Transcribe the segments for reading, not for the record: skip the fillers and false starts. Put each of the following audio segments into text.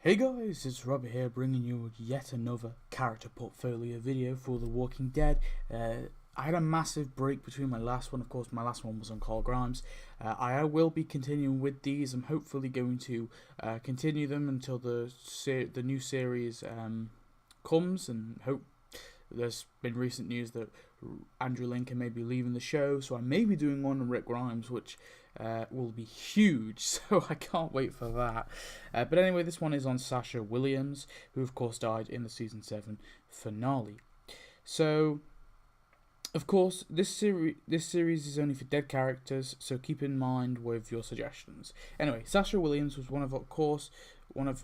Hey guys, it's Robert here bringing you yet another character portfolio video for The Walking Dead. I had a massive break between my last one. Of course, my last one was on Carl Grimes. I will be continuing with these. I'm hopefully going to continue them until the new series comes, and hope. There's been recent news that Andrew Lincoln may be leaving the show, so I may be doing one on Rick Grimes, which will be huge, so I can't wait for that. But anyway, this one is on Sasha Williams, who of course died in the Season 7 finale. So, of course, this series is only for dead characters, so keep in mind with your suggestions. Anyway, Sasha Williams was one of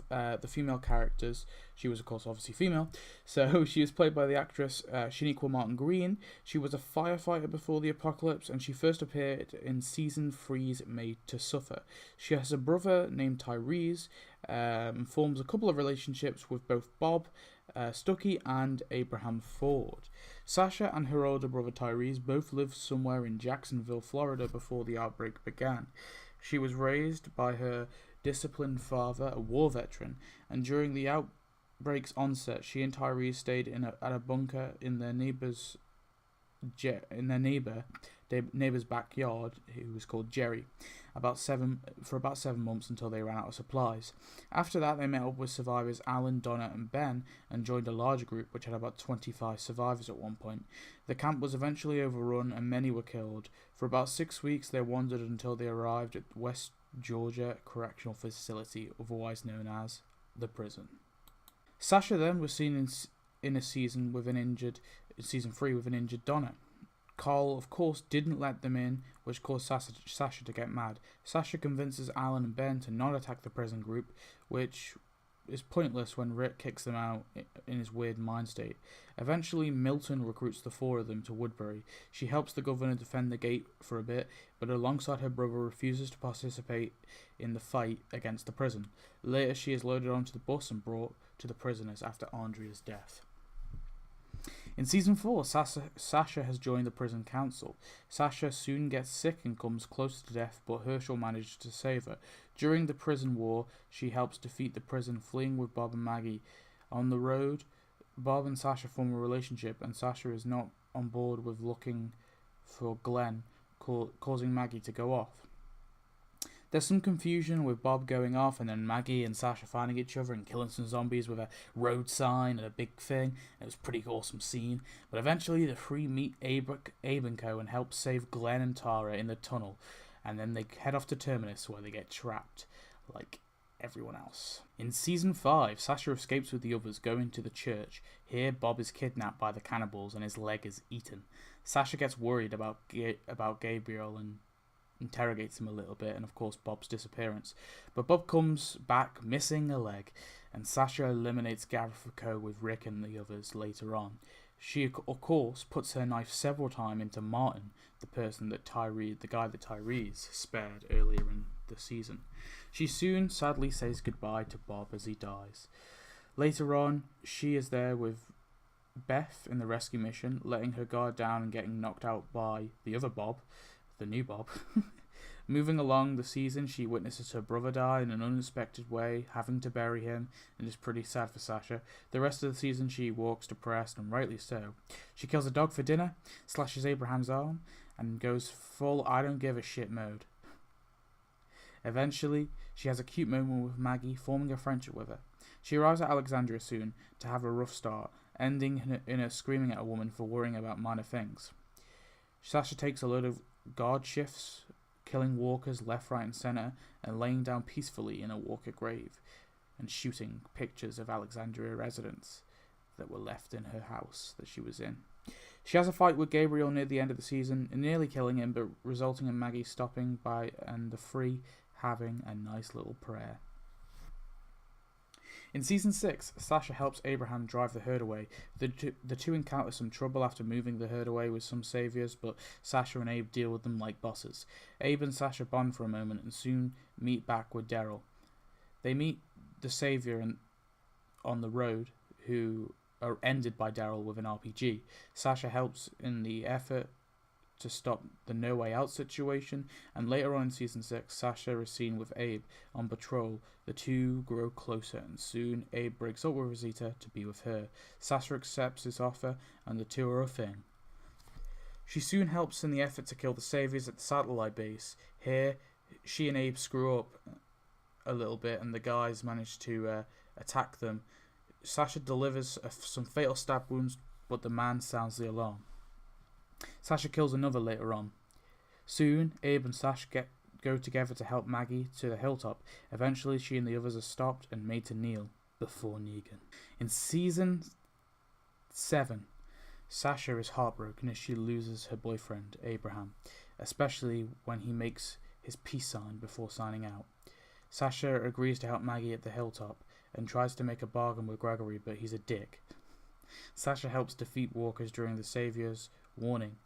the female characters. She was, of course, obviously female. So she was played by the actress Shaniqua Martin Green. She was a firefighter before the apocalypse, and she first appeared in Season 3's Made to Suffer. She has a brother named Tyrese, and forms a couple of relationships with both Bob Stuckey and Abraham Ford. Sasha and her older brother Tyrese both lived somewhere in Jacksonville, Florida before the outbreak began. She was raised by her disciplined father, a war veteran, and during the outbreak's onset, she and Tyrese stayed at a bunker in their neighbor's backyard, who was called Jerry, for about 7 months until they ran out of supplies. After that, they met up with survivors Alan, Donna, and Ben, and joined a larger group which had about 25 survivors at one point. The camp was eventually overrun and many were killed. For about 6 weeks, they wandered until they arrived at West Georgia Correctional Facility, otherwise known as the prison. Sasha then was seen in season 3 with an injured Donna. Carl, of course, didn't let them in, which caused Sasha to get mad. Sasha convinces Alan and Ben to not attack the prison group, which is pointless when Rick kicks them out in his weird mind state. Eventually, Milton recruits the four of them to Woodbury. She helps the governor defend the gate for a bit, but alongside her brother refuses to participate in the fight against the prison. Later, she is loaded onto the bus and brought to the prisoners after Andrea's death. In Season 4, Sasha has joined the prison council. Sasha soon gets sick and comes close to death, but Herschel manages to save her. During the prison war, she helps defeat the prison, fleeing with Bob and Maggie. On the road, Bob and Sasha form a relationship, and Sasha is not on board with looking for Glenn, causing Maggie to go off. There's some confusion with Bob going off and then Maggie and Sasha finding each other and killing some zombies with a road sign and a big thing. It was a pretty awesome scene. But eventually the three meet Abe and Co. and help save Glenn and Tara in the tunnel. And then they head off to Terminus where they get trapped, like everyone else. In Season 5, Sasha escapes with the others, going to the church. Here, Bob is kidnapped by the cannibals and his leg is eaten. Sasha gets worried about Gabriel and interrogates him a little bit, and of course Bob's disappearance. But Bob comes back missing a leg, and Sasha eliminates Gareth Co. with Rick and the others later on. She of course puts her knife several times into Martin, the guy that Tyrese spared earlier in the season. She soon sadly says goodbye to Bob as he dies. Later on, she is there with Beth in the rescue mission, letting her guard down and getting knocked out by the other Bob, the new Bob. Moving along the season, she witnesses her brother die in an unexpected way, having to bury him, and is pretty sad for Sasha. The rest of the season she walks depressed, and rightly so. She kills a dog for dinner, slashes Abraham's arm, and goes full I don't give a shit mode. Eventually, she has a cute moment with Maggie, forming a friendship with her. She arrives at Alexandria soon to have a rough start, ending in her screaming at a woman for worrying about minor things. Sasha takes a load of guard shifts, killing walkers left, right, and center, and laying down peacefully in a walker grave, and shooting pictures of Alexandria residents that were left in her house that she was in. She has a fight with Gabriel near the end of the season, nearly killing him, but resulting in Maggie stopping by and the three having a nice little prayer. In Season 6, Sasha helps Abraham drive the herd away. The two encounter some trouble after moving the herd away with some saviors, but Sasha and Abe deal with them like bosses. Abe and Sasha bond for a moment and soon meet back with Daryl. They meet the savior on the road, who are ended by Daryl with an RPG. Sasha helps in the effort to stop the No Way Out situation, and later on in season 6, Sasha is seen with Abe on patrol. The two grow closer, and soon Abe breaks up with Rosita to be with her. Sasha accepts his offer, and the two are a thing. She soon helps in the effort to kill the Saviors at the satellite base. Here, she and Abe screw up a little bit, and the guys manage to attack them. Sasha delivers some fatal stab wounds, but the man sounds the alarm. Sasha kills another later on. Soon, Abe and Sasha go together to help Maggie to the hilltop. Eventually, she and the others are stopped and made to kneel before Negan. In season 7, Sasha is heartbroken as she loses her boyfriend, Abraham, especially when he makes his peace sign before signing out. Sasha agrees to help Maggie at the hilltop and tries to make a bargain with Gregory, but he's a dick. Sasha helps defeat walkers during the Savior's warning.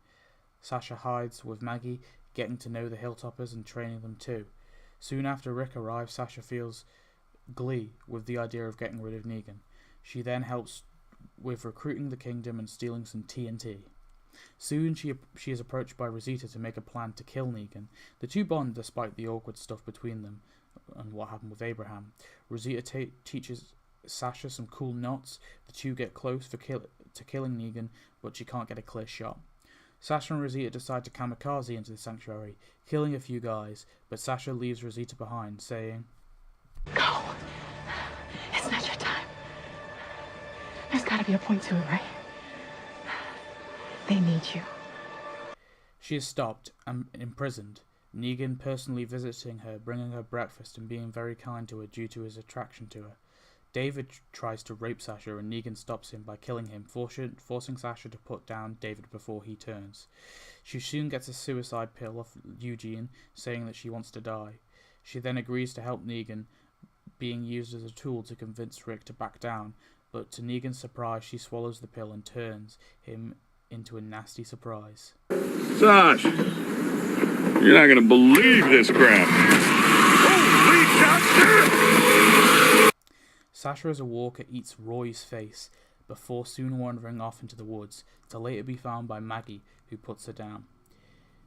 Sasha hides with Maggie, getting to know the Hilltoppers and training them too. Soon after Rick arrives, Sasha feels glee with the idea of getting rid of Negan. She then helps with recruiting the Kingdom and stealing some TNT. Soon she is approached by Rosita to make a plan to kill Negan. The two bond despite the awkward stuff between them and what happened with Abraham. Rosita teaches Sasha some cool knots. The two get close to killing Negan, but she can't get a clear shot. Sasha and Rosita decide to kamikaze into the sanctuary, killing a few guys, but Sasha leaves Rosita behind, saying, "Go. It's not your time. There's gotta be a point to it, right? They need you." She is stopped and imprisoned, Negan personally visiting her, bringing her breakfast and being very kind to her due to his attraction to her. David tries to rape Sasha and Negan stops him by killing him, forcing Sasha to put down David before he turns. She soon gets a suicide pill off Eugene, saying that she wants to die. She then agrees to help Negan, being used as a tool to convince Rick to back down, but to Negan's surprise she swallows the pill and turns him into a nasty surprise. Sash, you're not gonna believe this crap. Holy doctor! Sasha as a walker eats Roy's face before soon wandering off into the woods to later be found by Maggie, who puts her down.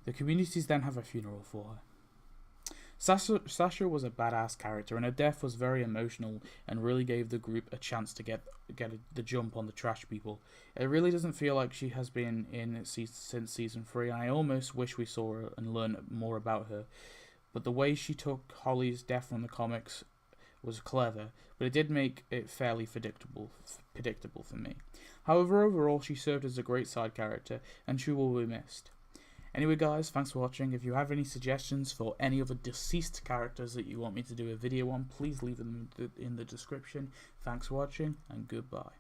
The communities then have a funeral for her. Sasha was a badass character, and her death was very emotional and really gave the group a chance to get the jump on the trash people. It really doesn't feel like she has been in since season 3, and I almost wish we saw her and learned more about her. But the way she took Holly's death from the comics was clever, but it did make it fairly predictable for me. However, overall, she served as a great side character, and she will be missed. Anyway guys, thanks for watching. If you have any suggestions for any other deceased characters that you want me to do a video on, please leave them in the description. Thanks for watching, and goodbye.